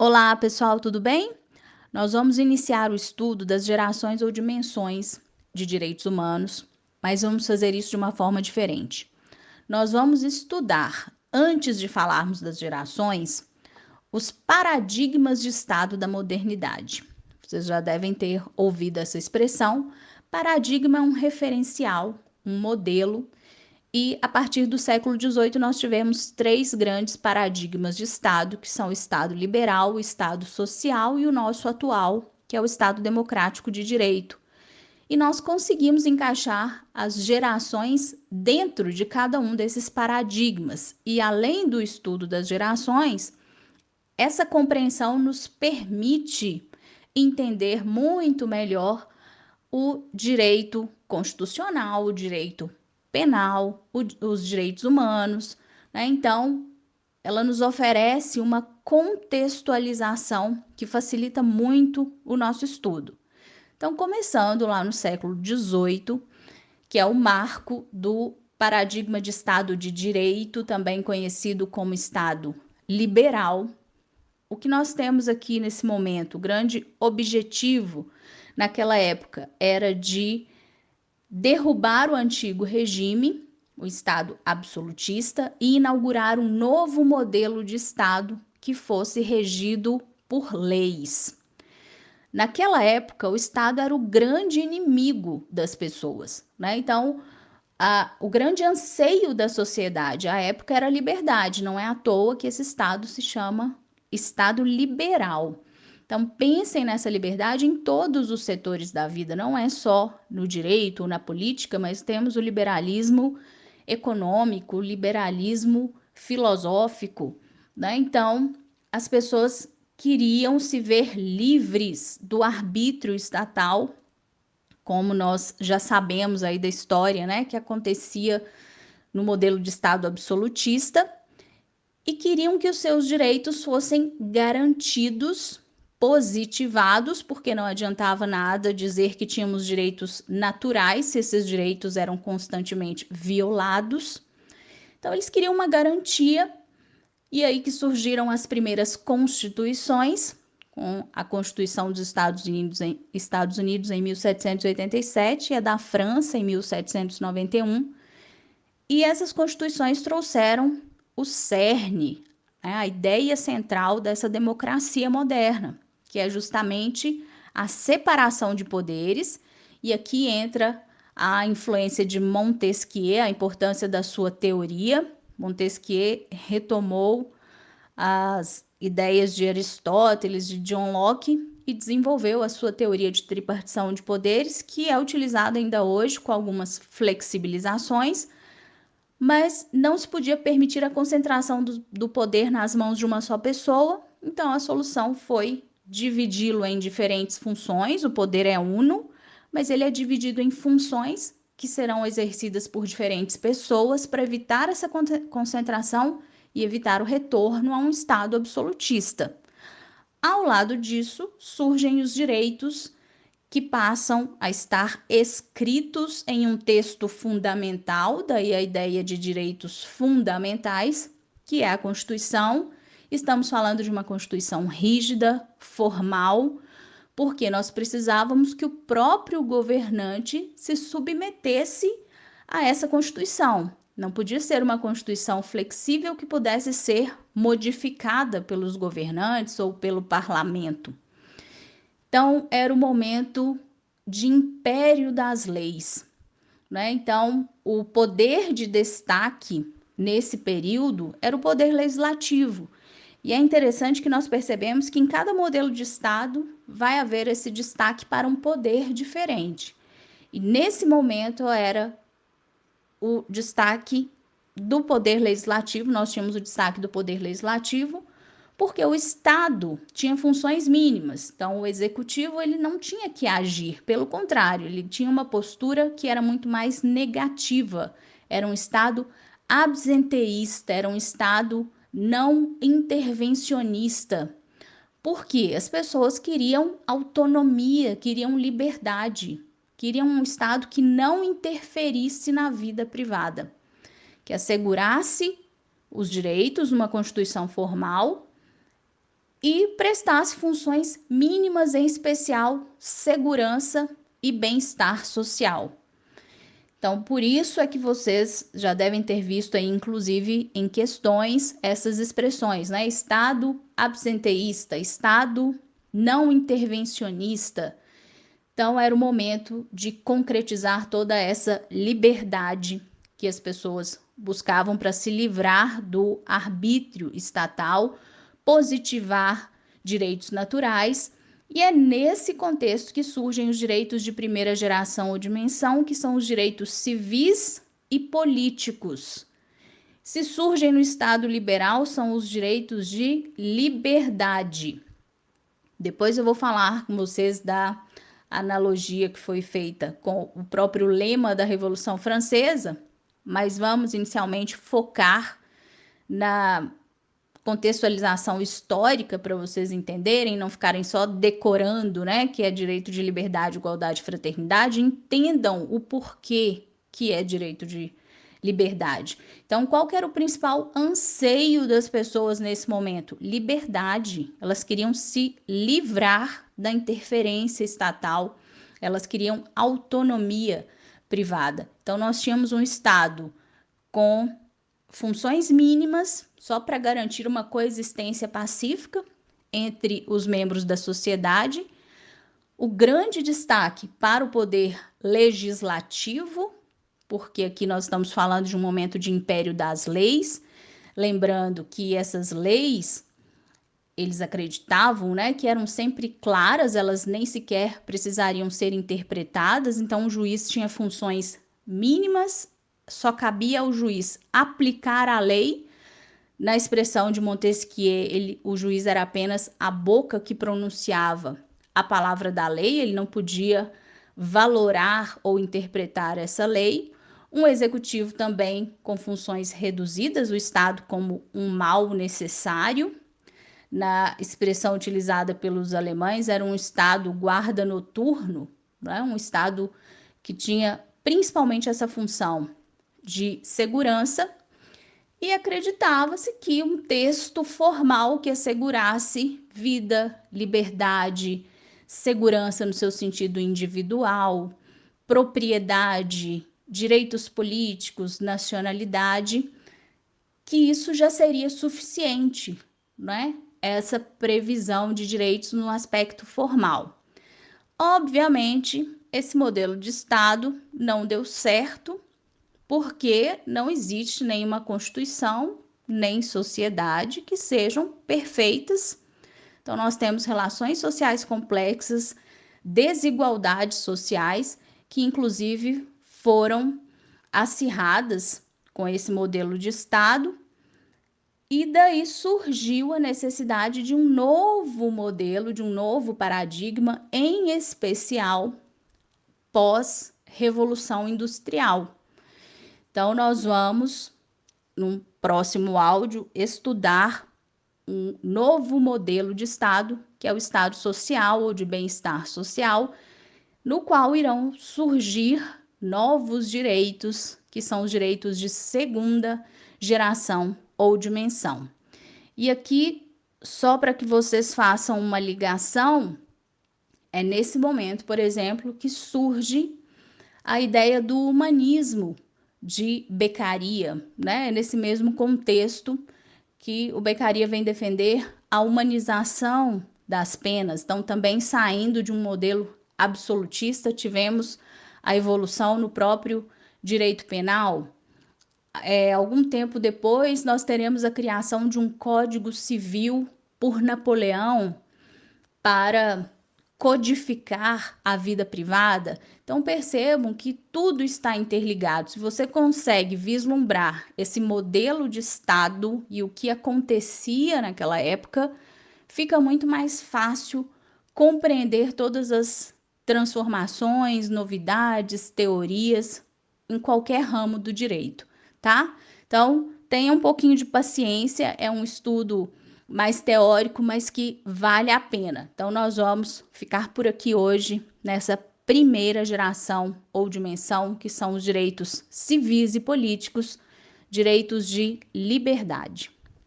Olá, pessoal, tudo bem? Nós vamos iniciar o estudo das gerações ou dimensões de direitos humanos, mas vamos fazer isso de uma forma diferente. Nós vamos estudar, antes de falarmos das gerações, os paradigmas de Estado da modernidade. Vocês já devem ter ouvido essa expressão. Paradigma é um referencial, um modelo, e a partir do século XVIII nós tivemos três grandes paradigmas de Estado, que são o Estado liberal, o Estado social e o nosso atual, que é o Estado democrático de direito. E nós conseguimos encaixar as gerações dentro de cada um desses paradigmas. E além do estudo das gerações, essa compreensão nos permite entender muito melhor o direito constitucional, o direito penal, os direitos humanos, né? Então, ela nos oferece uma contextualização que facilita muito o nosso estudo. Então, começando lá no século XVIII, que é o marco do paradigma de Estado de Direito, também conhecido como Estado liberal. O que nós temos aqui nesse momento, o grande objetivo naquela época era de derrubar o antigo regime, o Estado absolutista, e inaugurar um novo modelo de Estado que fosse regido por leis. Naquela época, o Estado era o grande inimigo das pessoas, né? Então, o grande anseio da sociedade à época era a liberdade. Não é à toa que esse Estado se chama Estado liberal. Então, pensem nessa liberdade em todos os setores da vida, não é só no direito ou na política, mas temos o liberalismo econômico, o liberalismo filosófico, né? Então, as pessoas queriam se ver livres do arbítrio estatal, como nós já sabemos aí da história, né, que acontecia no modelo de Estado absolutista, e queriam que os seus direitos fossem garantidos, positivados, porque não adiantava nada dizer que tínhamos direitos naturais se esses direitos eram constantemente violados. Então, eles queriam uma garantia, e aí que surgiram as primeiras constituições, com a Constituição dos Estados Unidos em 1787 e a da França em 1791. E essas constituições trouxeram o cerne, né, a ideia central dessa democracia moderna, que é justamente a separação de poderes. E aqui entra a influência de Montesquieu, a importância da sua teoria. Montesquieu retomou as ideias de Aristóteles, de John Locke, e desenvolveu a sua teoria de tripartição de poderes, que é utilizada ainda hoje com algumas flexibilizações, mas não se podia permitir a concentração do poder nas mãos de uma só pessoa. Então a solução foi dividi-lo em diferentes funções. O poder é uno, mas ele é dividido em funções que serão exercidas por diferentes pessoas para evitar essa concentração e evitar o retorno a um Estado absolutista. Ao lado disso, surgem os direitos, que passam a estar escritos em um texto fundamental, daí a ideia de direitos fundamentais, que é a Constituição. Estamos falando de uma Constituição rígida, formal, porque nós precisávamos que o próprio governante se submetesse a essa Constituição. Não podia ser uma Constituição flexível que pudesse ser modificada pelos governantes ou pelo parlamento. Então, era o momento de império das leis, né? Então, o poder de destaque nesse período era o poder legislativo. E é interessante que nós percebemos que em cada modelo de Estado vai haver esse destaque para um poder diferente. E nesse momento era o destaque do poder legislativo, nós tínhamos o destaque do poder legislativo, porque o Estado tinha funções mínimas. Então, o executivo ele não tinha que agir, pelo contrário, ele tinha uma postura que era muito mais negativa. Era um Estado absenteísta, era um Estado não intervencionista. Porque as pessoas queriam autonomia, queriam liberdade, queriam um Estado que não interferisse na vida privada, que assegurasse os direitos, uma Constituição formal, e prestasse funções mínimas, em especial segurança e bem-estar social. Então, por isso é que vocês já devem ter visto aí, inclusive, em questões, essas expressões, né? Estado absenteísta, Estado não intervencionista. Então, era o momento de concretizar toda essa liberdade que as pessoas buscavam para se livrar do arbítrio estatal, positivar direitos naturais. E é nesse contexto que surgem os direitos de primeira geração ou dimensão, que são os direitos civis e políticos. Se surgem no Estado liberal, são os direitos de liberdade. Depois eu vou falar com vocês da analogia que foi feita com o próprio lema da Revolução Francesa, mas vamos inicialmente focar na contextualização histórica para vocês entenderem, não ficarem só decorando, né, que é direito de liberdade, igualdade e fraternidade, entendam o porquê que é direito de liberdade. Então, qual que era o principal anseio das pessoas nesse momento? Liberdade. Elas queriam se livrar da interferência estatal, elas queriam autonomia privada. Então, nós tínhamos um Estado com funções mínimas só para garantir uma coexistência pacífica entre os membros da sociedade. O grande destaque para o poder legislativo, porque aqui nós estamos falando de um momento de império das leis, lembrando que essas leis, eles acreditavam, né, que eram sempre claras, elas nem sequer precisariam ser interpretadas, então o juiz tinha funções mínimas, só cabia ao juiz aplicar a lei. Na expressão de Montesquieu, o juiz era apenas a boca que pronunciava a palavra da lei, ele não podia valorar ou interpretar essa lei. Um executivo também com funções reduzidas, o Estado como um mal necessário. Na expressão utilizada pelos alemães, era um Estado guarda noturno, né? Um Estado que tinha principalmente essa função de segurança, e acreditava-se que um texto formal que assegurasse vida, liberdade, segurança no seu sentido individual, propriedade, direitos políticos, nacionalidade, que isso já seria suficiente, né? Essa previsão de direitos no aspecto formal. Obviamente, esse modelo de Estado não deu certo, porque não existe nenhuma constituição, nem sociedade que sejam perfeitas. Então, nós temos relações sociais complexas, desigualdades sociais, que inclusive foram acirradas com esse modelo de Estado, e daí surgiu a necessidade de um novo modelo, de um novo paradigma, em especial pós-Revolução Industrial. Então, nós vamos, num próximo áudio, estudar um novo modelo de Estado, que é o Estado social ou de bem-estar social, no qual irão surgir novos direitos, que são os direitos de segunda geração ou dimensão. E aqui, só para que vocês façam uma ligação, é nesse momento, por exemplo, que surge a ideia do humanismo de Beccaria, né? Nesse mesmo contexto que o Beccaria vem defender a humanização das penas. Então, também saindo de um modelo absolutista, tivemos a evolução no próprio direito penal. Algum tempo depois, nós teremos a criação de um Código Civil por Napoleão para codificar a vida privada. Então percebam que tudo está interligado. Se você consegue vislumbrar esse modelo de Estado e o que acontecia naquela época, fica muito mais fácil compreender todas as transformações, novidades, teorias em qualquer ramo do direito, tá? Então, tenha um pouquinho de paciência, é um estudo mais teórico, mas que vale a pena. Então, nós vamos ficar por aqui hoje, nessa primeira geração ou dimensão, que são os direitos civis e políticos, direitos de liberdade.